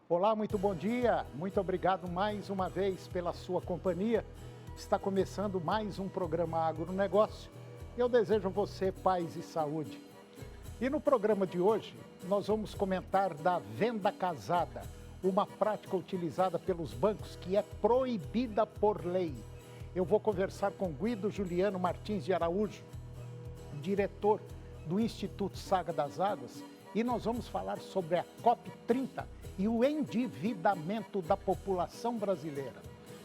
Olá, muito bom dia. Muito obrigado mais uma vez pela sua companhia. Está começando mais um programa Agronegócio. Eu desejo a você paz e saúde. E no programa de hoje, nós vamos comentar da venda casada, uma prática utilizada pelos bancos que é proibida por lei. Eu vou conversar com Guido Juliano Martins de Araújo, diretor do Instituto Saga das Águas, e nós vamos falar sobre a COP30 e o endividamento da população brasileira.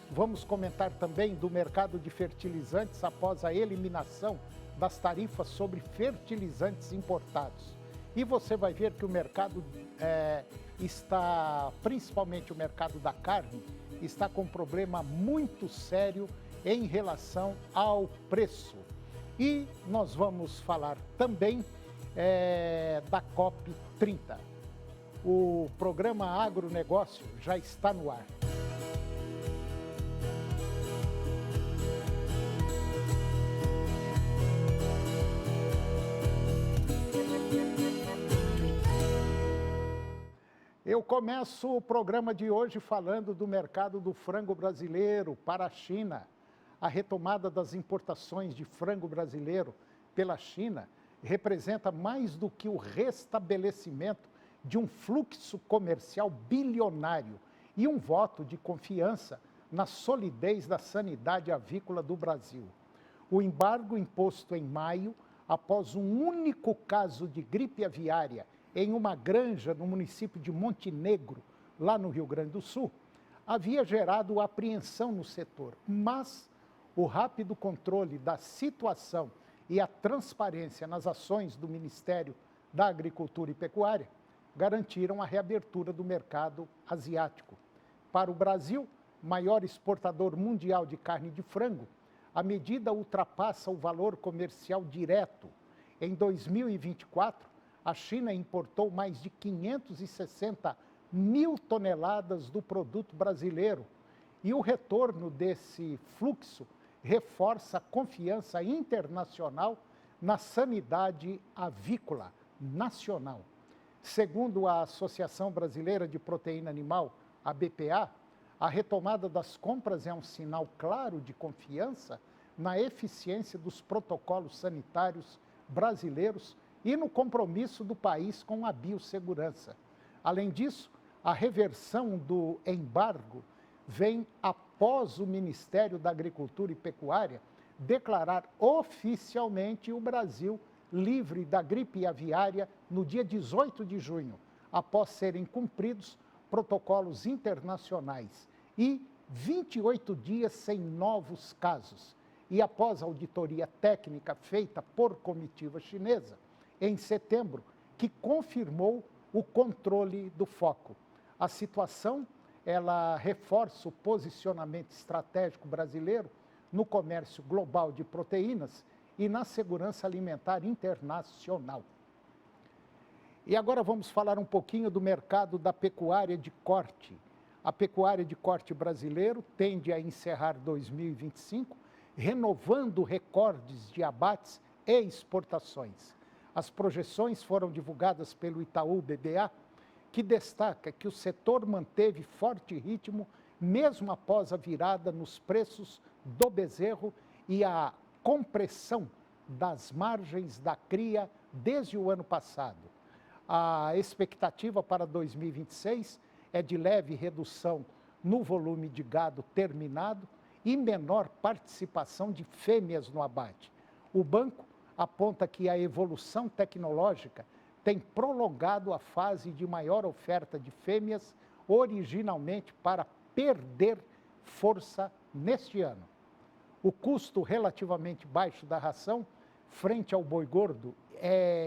Vamos comentar também do mercado de fertilizantes após a eliminação das tarifas sobre fertilizantes importados. E você vai ver que o mercado principalmente o mercado da carne, está com um problema muito sério em relação ao preço. E nós vamos falar também da COP30. O programa Agronegócio já está no ar. Eu começo o programa de hoje falando do mercado do frango brasileiro para a China. A retomada das importações de frango brasileiro pela China representa mais do que o restabelecimento de um fluxo comercial bilionário e um voto de confiança na solidez da sanidade avícola do Brasil. O embargo imposto em maio, após um único caso de gripe aviária em uma granja no município de Montenegro, lá no Rio Grande do Sul, havia gerado apreensão no setor, mas o rápido controle da situação e a transparência nas ações do Ministério da Agricultura e Pecuária garantiram a reabertura do mercado asiático. Para o Brasil, maior exportador mundial de carne de frango, a medida ultrapassa o valor comercial direto. Em 2024, a China importou mais de 560 mil toneladas do produto brasileiro e o retorno desse fluxo reforça a confiança internacional na sanidade avícola nacional. Segundo a Associação Brasileira de Proteína Animal, a BPA, a retomada das compras é um sinal claro de confiança na eficiência dos protocolos sanitários brasileiros e no compromisso do país com a biossegurança. Além disso, a reversão do embargo vem após o Ministério da Agricultura e Pecuária declarar oficialmente o Brasil livre da gripe aviária no dia 18 de junho, após serem cumpridos protocolos internacionais e 28 dias sem novos casos. E após a auditoria técnica feita por comitiva chinesa, em setembro, que confirmou o controle do foco. A situação, ela reforça o posicionamento estratégico brasileiro no comércio global de proteínas e na segurança alimentar internacional. E agora vamos falar um pouquinho do mercado da pecuária de corte. A pecuária de corte brasileiro tende a encerrar 2025, renovando recordes de abates e exportações. As projeções foram divulgadas pelo Itaú BBA, que destaca que o setor manteve forte ritmo mesmo após a virada nos preços do bezerro e a compressão das margens da cria desde o ano passado. A expectativa para 2026 é de leve redução no volume de gado terminado e menor participação de fêmeas no abate. O banco aponta que a evolução tecnológica tem prolongado a fase de maior oferta de fêmeas, originalmente para perder força neste ano. O custo relativamente baixo da ração, frente ao boi gordo,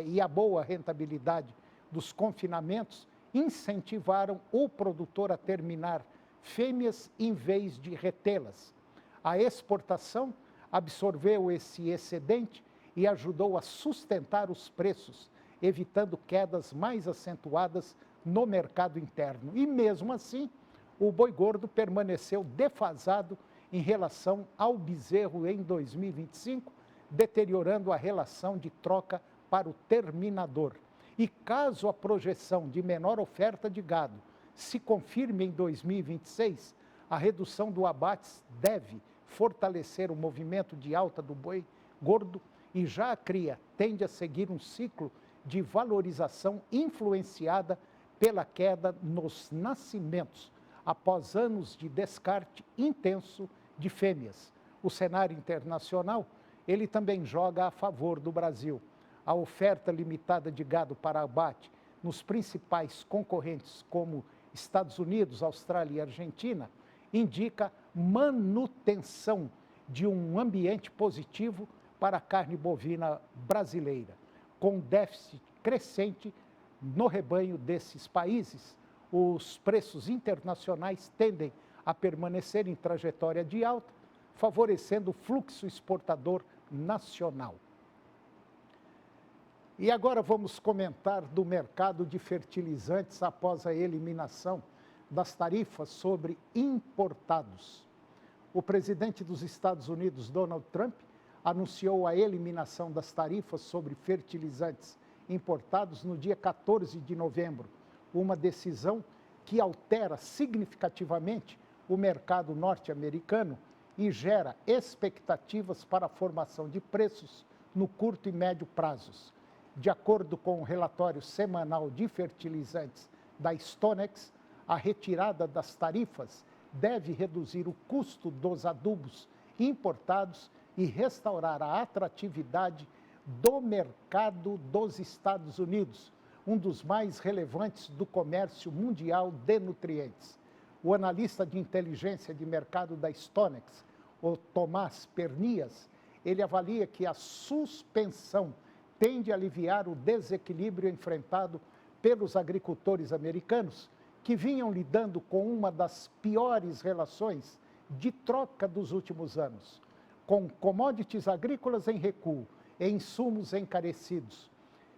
e a boa rentabilidade dos confinamentos incentivaram o produtor a terminar fêmeas em vez de retê-las. A exportação absorveu esse excedente e ajudou a sustentar os preços, evitando quedas mais acentuadas no mercado interno. E mesmo assim, o boi gordo permaneceu defasado em relação ao bezerro em 2025, deteriorando a relação de troca para o terminador. E caso a projeção de menor oferta de gado se confirme em 2026, a redução do abate deve fortalecer o movimento de alta do boi gordo e já a cria tende a seguir um ciclo de valorização influenciada pela queda nos nascimentos, após anos de descarte intenso de fêmeas. O cenário internacional, ele também joga a favor do Brasil. A oferta limitada de gado para abate nos principais concorrentes, como Estados Unidos, Austrália e Argentina, indica manutenção de um ambiente positivo para a carne bovina brasileira. Com déficit crescente no rebanho desses países, os preços internacionais tendem a permanecer em trajetória de alta, favorecendo o fluxo exportador nacional. E agora vamos comentar do mercado de fertilizantes após a eliminação das tarifas sobre importados. O presidente dos Estados Unidos, Donald Trump, anunciou a eliminação das tarifas sobre fertilizantes importados no dia 14 de novembro, uma decisão que altera significativamente o mercado norte-americano e gera expectativas para a formação de preços no curto e médio prazos. De acordo com o relatório semanal de fertilizantes da Stonex, a retirada das tarifas deve reduzir o custo dos adubos importados e restaurar a atratividade do mercado dos Estados Unidos, um dos mais relevantes do comércio mundial de nutrientes. O analista de inteligência de mercado da Stonex, o Tomás Pernias, ele avalia que a suspensão tende a aliviar o desequilíbrio enfrentado pelos agricultores americanos, que vinham lidando com uma das piores relações de troca dos últimos anos, com commodities agrícolas em recuo e insumos encarecidos.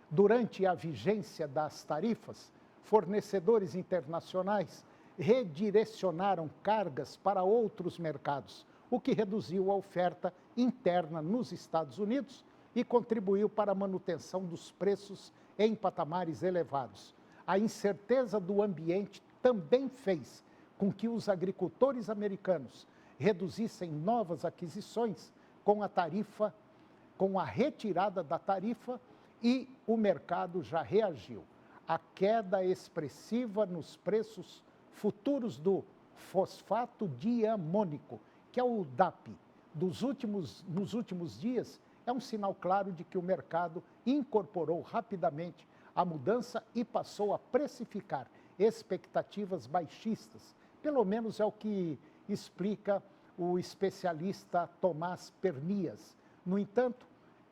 Durante a vigência das tarifas, fornecedores internacionais redirecionaram cargas para outros mercados, o que reduziu a oferta interna nos Estados Unidos e contribuiu para a manutenção dos preços em patamares elevados. A incerteza do ambiente também fez com que os agricultores americanos reduzissem novas aquisições com a retirada da tarifa, e o mercado já reagiu. A queda expressiva nos preços futuros do fosfato diamônico, que é o DAP, nos últimos dias, é um sinal claro de que o mercado incorporou rapidamente a mudança e passou a precificar expectativas baixistas. Pelo menos é o que explica o especialista Tomás Pernias. No entanto,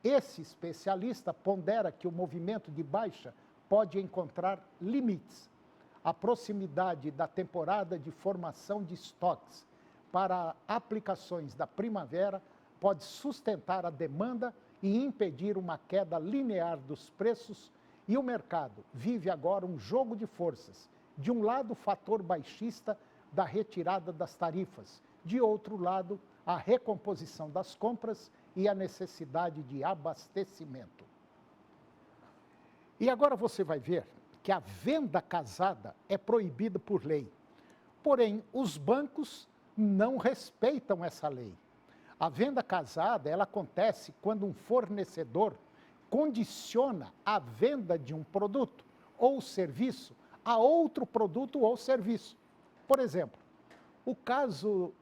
esse especialista pondera que o movimento de baixa pode encontrar limites. A proximidade da temporada de formação de estoques para aplicações da primavera pode sustentar a demanda e impedir uma queda linear dos preços, e o mercado vive agora um jogo de forças. De um lado, o fator baixista da retirada das tarifas, de outro lado, a recomposição das compras e a necessidade de abastecimento. E agora você vai ver que a venda casada é proibida por lei. Porém, os bancos não respeitam essa lei. A venda casada, ela acontece quando um fornecedor condiciona a venda de um produto ou serviço a outro produto ou serviço. Por exemplo,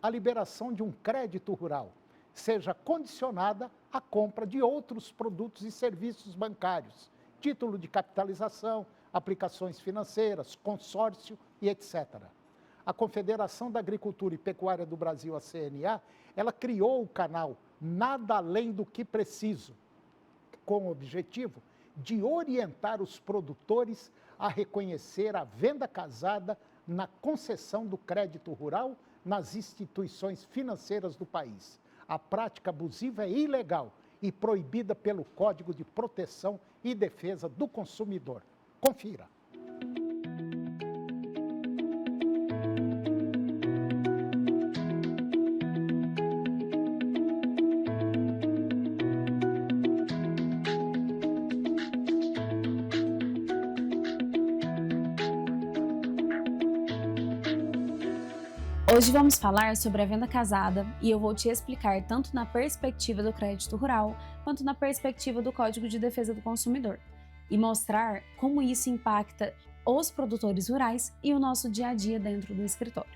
a liberação de um crédito rural seja condicionada à compra de outros produtos e serviços bancários, título de capitalização, aplicações financeiras, consórcio e etc. A Confederação da Agricultura e Pecuária do Brasil, a CNA, ela criou o canal Nada Além do que Preciso, com o objetivo de orientar os produtores a reconhecer a venda casada na concessão do crédito rural nas instituições financeiras do país. A prática abusiva é ilegal e proibida pelo Código de Proteção e Defesa do Consumidor. Confira. Hoje vamos falar sobre a venda casada e eu vou te explicar tanto na perspectiva do crédito rural quanto na perspectiva do Código de Defesa do Consumidor e mostrar como isso impacta os produtores rurais e o nosso dia a dia dentro do escritório.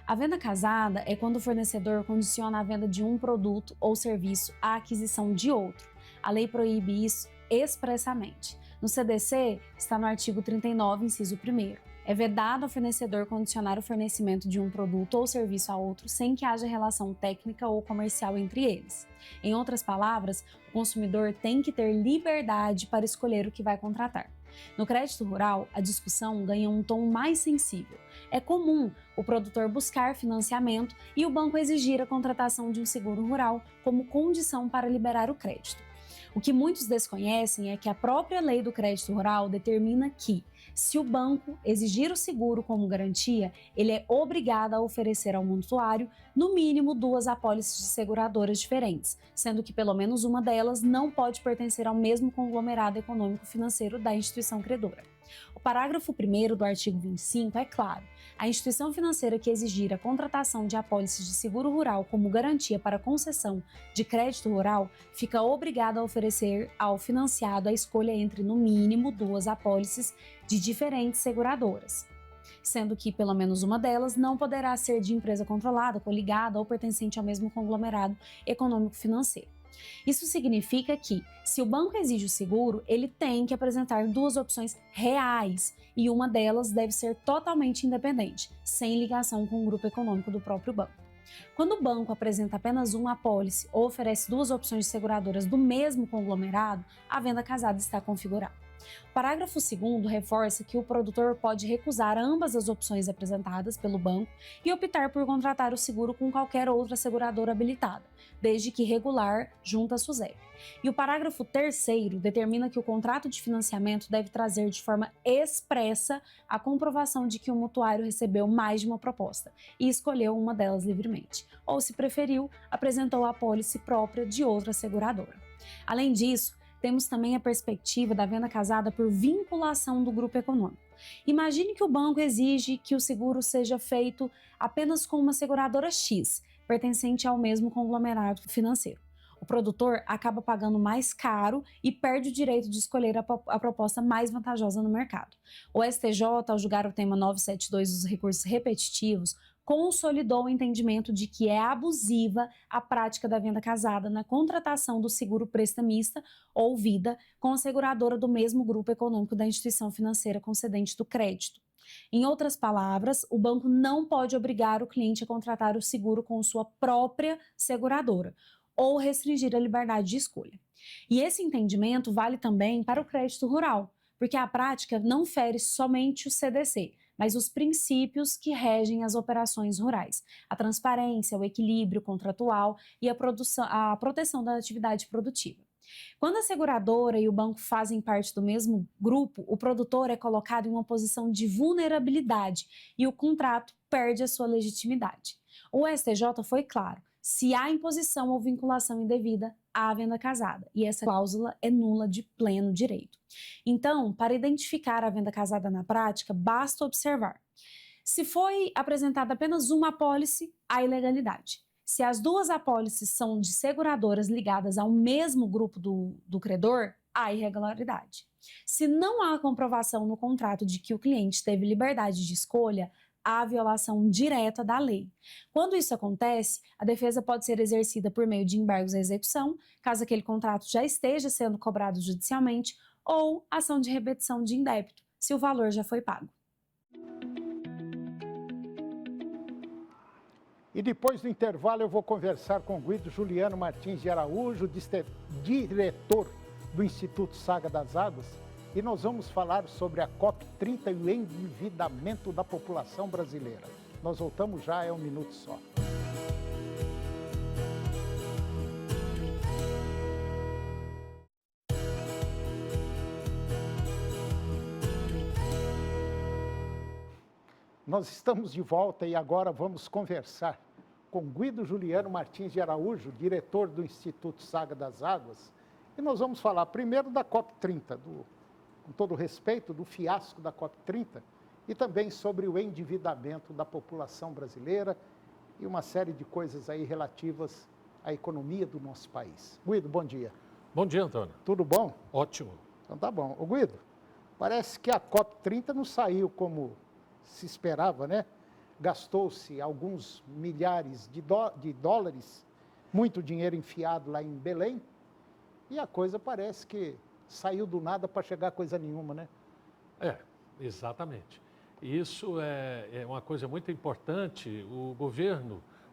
A venda casada é quando o fornecedor condiciona a venda de um produto ou serviço à aquisição de outro. A lei proíbe isso expressamente. No CDC, está no artigo 39, inciso 1º. É vedado ao fornecedor condicionar o fornecimento de um produto ou serviço a outro sem que haja relação técnica ou comercial entre eles. Em outras palavras, o consumidor tem que ter liberdade para escolher o que vai contratar. No crédito rural, a discussão ganha um tom mais sensível. É comum o produtor buscar financiamento e o banco exigir a contratação de um seguro rural como condição para liberar o crédito. O que muitos desconhecem é que a própria lei do crédito rural determina que, se o banco exigir o seguro como garantia, ele é obrigado a oferecer ao mutuário, no mínimo, 2 apólices de seguradoras diferentes, sendo que pelo menos uma delas não pode pertencer ao mesmo conglomerado econômico-financeiro da instituição credora. O parágrafo 1º do artigo 25 é claro. A instituição financeira que exigir a contratação de apólices de seguro rural como garantia para concessão de crédito rural fica obrigada a oferecer ao financiado a escolha entre, no mínimo, 2 apólices de diferentes seguradoras, sendo que pelo menos uma delas não poderá ser de empresa controlada, coligada ou pertencente ao mesmo conglomerado econômico-financeiro. Isso significa que, se o banco exige o seguro, ele tem que apresentar 2 opções reais e uma delas deve ser totalmente independente, sem ligação com o grupo econômico do próprio banco. Quando o banco apresenta apenas uma apólice ou oferece 2 opções de seguradoras do mesmo conglomerado, a venda casada está configurada. O parágrafo 2º reforça que o produtor pode recusar ambas as opções apresentadas pelo banco e optar por contratar o seguro com qualquer outra seguradora habilitada, desde que regular junto à SUSEP. E o parágrafo 3º determina que o contrato de financiamento deve trazer de forma expressa a comprovação de que o mutuário recebeu mais de uma proposta e escolheu uma delas livremente, ou, se preferiu, apresentou a apólice própria de outra seguradora. Além disso, temos também a perspectiva da venda casada por vinculação do grupo econômico. Imagine que o banco exige que o seguro seja feito apenas com uma seguradora X, pertencente ao mesmo conglomerado financeiro. O produtor acaba pagando mais caro e perde o direito de escolher a proposta mais vantajosa no mercado. O STJ, ao julgar o tema 972 dos recursos repetitivos, consolidou o entendimento de que é abusiva a prática da venda casada na contratação do seguro prestamista ou vida com a seguradora do mesmo grupo econômico da instituição financeira concedente do crédito. Em outras palavras, o banco não pode obrigar o cliente a contratar o seguro com sua própria seguradora ou restringir a liberdade de escolha. E esse entendimento vale também para o crédito rural, porque a prática não fere somente o CDC, mas os princípios que regem as operações rurais, a transparência, o equilíbrio contratual e a proteção da atividade produtiva. Quando a seguradora e o banco fazem parte do mesmo grupo, o produtor é colocado em uma posição de vulnerabilidade e o contrato perde a sua legitimidade. O STJ foi claro: se há imposição ou vinculação indevida, há venda casada, e essa cláusula é nula de pleno direito. Então, para identificar a venda casada na prática, basta observar: se foi apresentada apenas uma apólice, há ilegalidade. Se as 2 apólices são de seguradoras ligadas ao mesmo grupo do credor, há irregularidade. Se não há comprovação no contrato de que o cliente teve liberdade de escolha, há violação direta da lei. Quando isso acontece, a defesa pode ser exercida por meio de embargos à execução, caso aquele contrato já esteja sendo cobrado judicialmente, ou ação de repetição de indébito, se o valor já foi pago. E depois do intervalo eu vou conversar com Guido Juliano Martins de Araújo, diretor do Instituto Saga das Águas, e nós vamos falar sobre a COP30 e o endividamento da população brasileira. Nós voltamos já, é um minuto só. Nós estamos de volta e agora vamos conversar com Guido Juliano Martins de Araújo, diretor do Instituto Saga das Águas, e nós vamos falar primeiro da COP30, com todo respeito, do fiasco da COP30, e também sobre o endividamento da população brasileira e uma série de coisas aí relativas à economia do nosso país. Guido, bom dia. Bom dia, Antônio. Tudo bom? Ótimo. Então tá bom. Ô Guido, parece que a COP30 não saiu como se esperava, né? Gastou-se alguns milhares de dólares, muito dinheiro enfiado lá em Belém, e a coisa parece que saiu do nada para chegar a coisa nenhuma, né? Exatamente. Isso é uma coisa muito importante.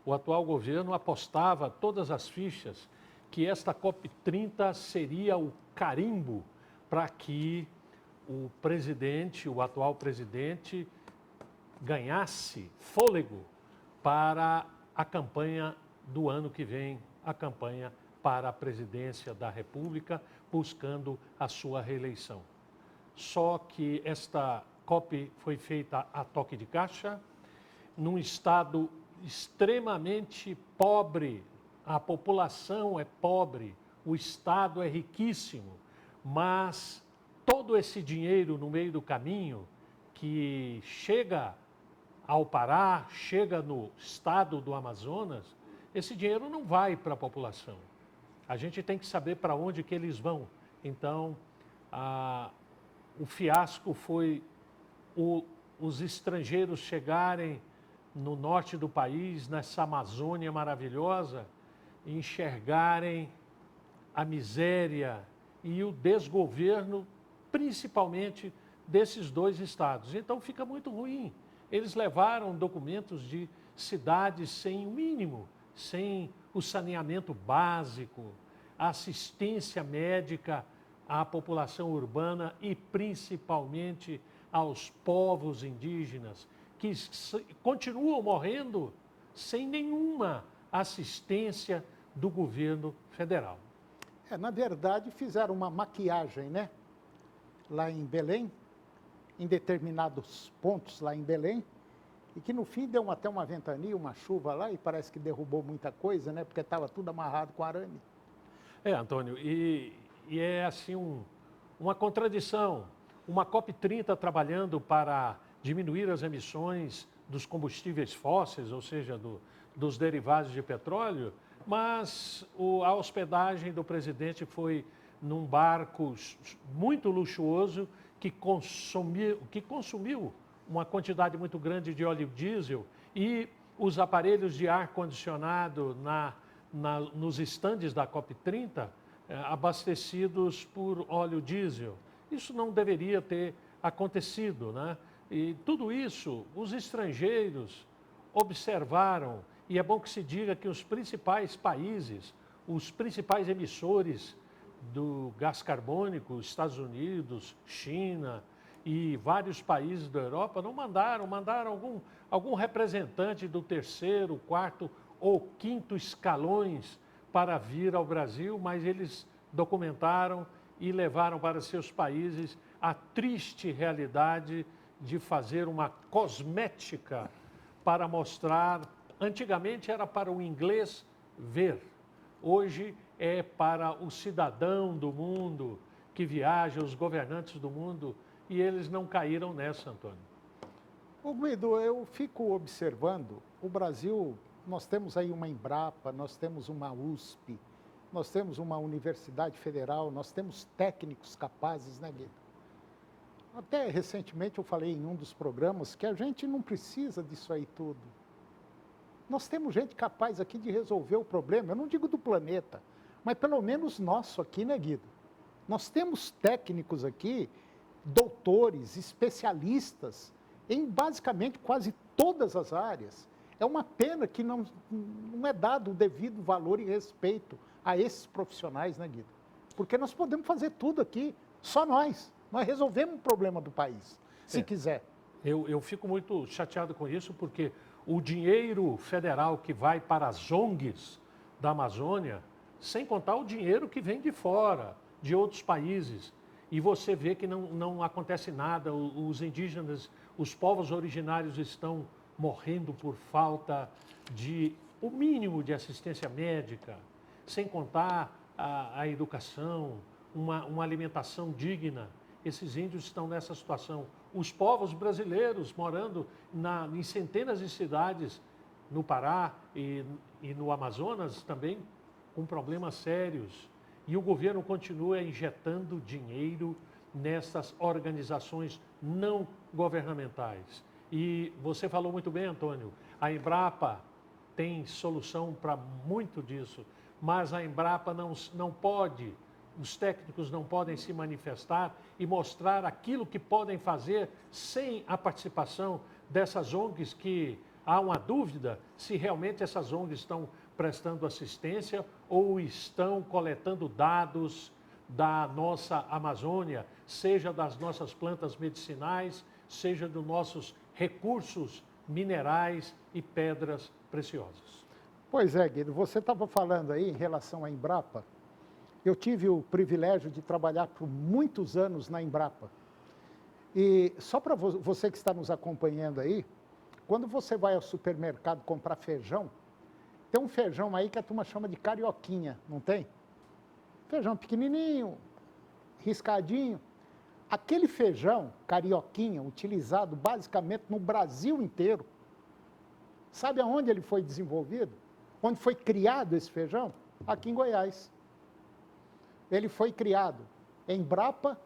O atual governo apostava todas as fichas que esta COP30 seria o carimbo para que o atual presidente, ganhasse fôlego para a campanha do ano que vem, a campanha para a presidência da República, buscando a sua reeleição. Só que esta COP foi feita a toque de caixa, num estado extremamente pobre, a população é pobre, o estado é riquíssimo, mas todo esse dinheiro no meio do caminho que chega ao Pará, chega no estado do Amazonas, esse dinheiro não vai para a população. A gente tem que saber para onde que eles vão. Então, o fiasco foi os estrangeiros chegarem no norte do país, nessa Amazônia maravilhosa, e enxergarem a miséria e o desgoverno, principalmente desses dois estados. Então fica muito ruim. Eles levaram documentos de cidades sem o mínimo, sem o saneamento básico, a assistência médica à população urbana e principalmente aos povos indígenas, que continuam morrendo sem nenhuma assistência do governo federal. Na verdade, fizeram uma maquiagem, né? Lá em Belém, em determinados pontos lá em Belém, e que no fim deu até uma ventania, uma chuva lá, e parece que derrubou muita coisa, né? Porque estava tudo amarrado com arame. Antônio, e é assim uma contradição. Uma COP30 trabalhando para diminuir as emissões dos combustíveis fósseis, ou seja, dos derivados de petróleo, mas a hospedagem do presidente foi num barco muito luxuoso que consumiu uma quantidade muito grande de óleo diesel, e os aparelhos de ar-condicionado nos estandes da COP30 abastecidos por óleo diesel. Isso não deveria ter acontecido, né? E tudo isso os estrangeiros observaram, e é bom que se diga que os principais países, os principais emissores do gás carbônico, Estados Unidos, China e vários países da Europa, não mandaram algum representante do terceiro, quarto ou quinto escalões para vir ao Brasil, mas eles documentaram e levaram para seus países a triste realidade de fazer uma cosmética para mostrar. Antigamente era para o inglês ver, hoje é para o cidadão do mundo que viaja, os governantes do mundo, e eles não caíram nessa, Antônio. Ô Guido, eu fico observando, o Brasil, nós temos aí uma Embrapa, nós temos uma USP, nós temos uma universidade federal, nós temos técnicos capazes, né, Guido? Até recentemente eu falei em um dos programas que a gente não precisa disso aí tudo. Nós temos gente capaz aqui de resolver o problema, eu não digo do planeta, mas pelo menos nosso aqui, né, Guido? Nós temos técnicos aqui, doutores, especialistas, em basicamente quase todas as áreas. É uma pena que não é dado o devido valor e respeito a esses profissionais, né, Guido? Porque nós podemos fazer tudo aqui, só nós. Nós resolvemos o problema do país, se quiser. Eu fico muito chateado com isso, porque o dinheiro federal que vai para as ONGs da Amazônia, sem contar o dinheiro que vem de fora, de outros países, e você vê que não acontece nada, os indígenas, os povos originários estão morrendo por falta de o mínimo de assistência médica, sem contar a educação, uma alimentação digna. esses índios estão nessa situação. Os povos brasileiros morando em centenas de cidades no Pará e no Amazonas também com problemas sérios. E o governo continua injetando dinheiro nessas organizações não governamentais. E você falou muito bem, Antônio, a Embrapa tem solução para muito disso, mas a Embrapa não pode, os técnicos não podem se manifestar e mostrar aquilo que podem fazer sem a participação dessas ONGs, que há uma dúvida se realmente essas ONGs estão prestando assistência ou estão coletando dados da nossa Amazônia, seja das nossas plantas medicinais, seja dos nossos recursos minerais e pedras preciosas. Pois é, Guido, você estava falando aí em relação à Embrapa. Eu tive o privilégio de trabalhar por muitos anos na Embrapa. E só para você que está nos acompanhando aí, quando você vai ao supermercado comprar feijão, tem um feijão aí que a turma chama de carioquinha, não tem? Feijão pequenininho, riscadinho. Aquele feijão carioquinha, utilizado basicamente no Brasil inteiro, sabe aonde ele foi desenvolvido? Onde foi criado esse feijão? Aqui em Goiás. Ele foi criado em Embrapa,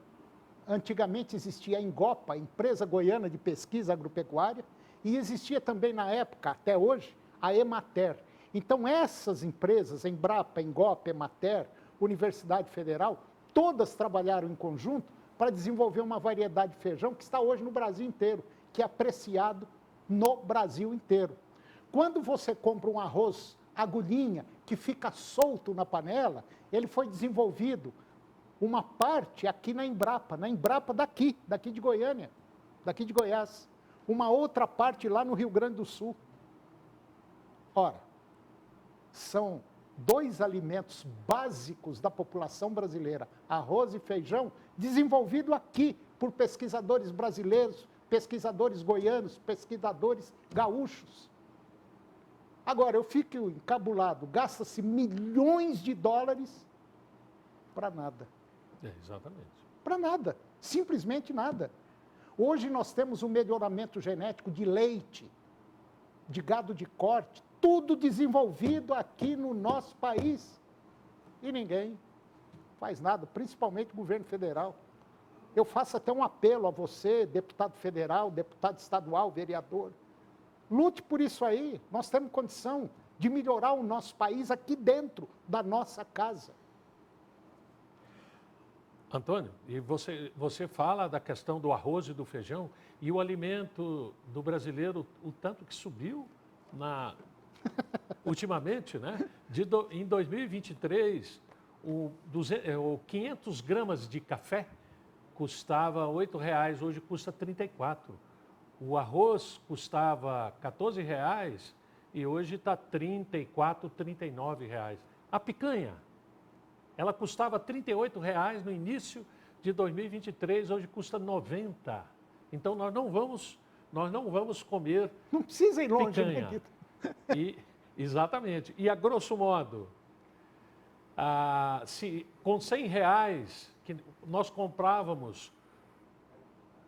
antigamente existia a Engopa, a Empresa Goiana de Pesquisa Agropecuária, e existia também na época, até hoje, a Emater. Então essas empresas, Embrapa, Engopa, Emater, Universidade Federal, todas trabalharam em conjunto para desenvolver uma variedade de feijão que está hoje no Brasil inteiro, que é apreciado no Brasil inteiro. Quando você compra um arroz agulhinha, que fica solto na panela, ele foi desenvolvido uma parte aqui na Embrapa daqui de Goiânia, daqui de Goiás. Uma outra parte lá no Rio Grande do Sul. Ora, são dois alimentos básicos da população brasileira, arroz e feijão, desenvolvido aqui por pesquisadores brasileiros, pesquisadores goianos, pesquisadores gaúchos. Agora, eu fico encabulado, gasta-se milhões de dólares para nada. Exatamente. Para nada, simplesmente nada. Hoje nós temos um melhoramento genético de leite, de gado de corte, tudo desenvolvido aqui no nosso país. E ninguém faz nada, principalmente o governo federal. Eu faço até um apelo a você, deputado federal, deputado estadual, vereador. Lute por isso aí. Nós temos condição de melhorar o nosso país aqui dentro da nossa casa. Antônio, e você fala da questão do arroz e do feijão, e o alimento do brasileiro, o tanto que subiu ultimamente, né? Em 2023, 500 gramas de café custava R$ 8,00, hoje custa R$ 34,00. O arroz custava R$ 14,00 e hoje está R$ 34,00, R$ 39,00. A picanha, ela custava R$ 38,00 no início de 2023, hoje custa R$ 90,00. Então nós não vamos comer. Não precisa ir longe, picanha. Exatamente. E a grosso modo, com R$ 100 que nós comprávamos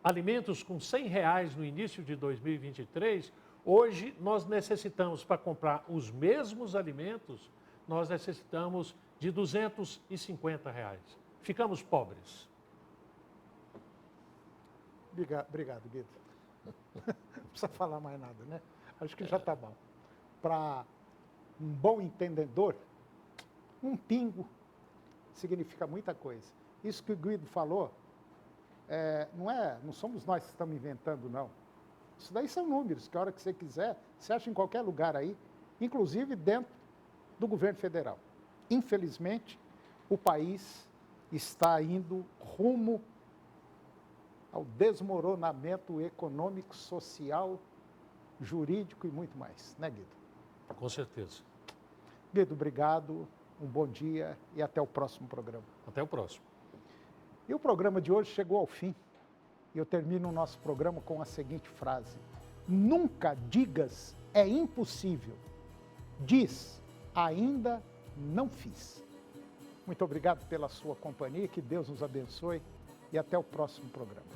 alimentos com R$ 100 no início de 2023, hoje nós necessitamos, para comprar os mesmos alimentos, nós necessitamos de R$ 250. Ficamos pobres. Obrigado, Guido. Não precisa falar mais nada, né? Acho que já está bom. Para um bom entendedor, um pingo significa muita coisa. Isso que o Guido falou, não somos nós que estamos inventando, não. Isso daí são números, que a hora que você quiser, você acha em qualquer lugar aí, inclusive dentro do governo federal. Infelizmente, o país está indo rumo ao desmoronamento econômico, social, jurídico e muito mais, né, Guido? Com certeza. Guido, obrigado, um bom dia e até o próximo programa. Até o próximo. E o programa de hoje chegou ao fim. E eu termino o nosso programa com a seguinte frase: nunca digas é impossível, diz ainda não fiz. Muito obrigado pela sua companhia, que Deus nos abençoe e até o próximo programa.